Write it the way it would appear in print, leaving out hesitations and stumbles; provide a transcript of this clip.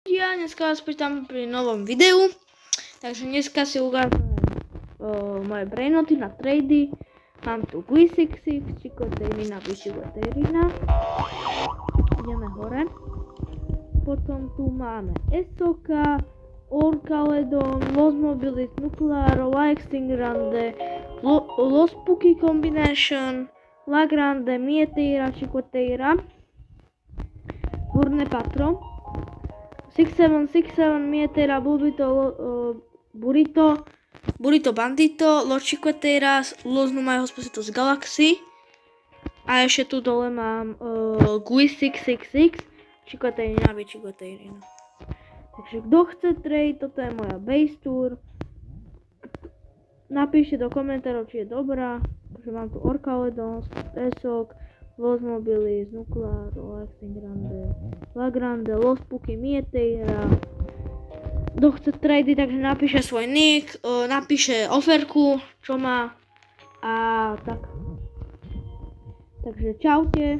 Ja dneska vás počítam pri novom videu, takže dneska si ukážem moje brainoty na trady. Mám tu Q66, Chikoterina, Chikoterina. Ideme hore. Potom tu máme Esoka, Orcaledon, Los Mobilis, Nuclearo, La Extingrande, Los Puki Combination, La Grande, Mieteira, Chikoteira, Horné patro, 6767, Mieteira, Burrito Bandito, Los Chicoteras, Los Numajos Positos Galaxy. A ešte tu dole mám Q666, Chikoterina, Chikoterina. Takže kto chce trade, toto je moja base tour. Napíšte do komentárov, či je dobrá. Takže mám tu Orcaledon, Esok, Los Mobilis, Nuclearo, La Extingrande, La Grande, Los Puki, Mieteira. Kto chce trady, takže napíše svoj nick, napíše oferku, čo má a tak. Takže čaute.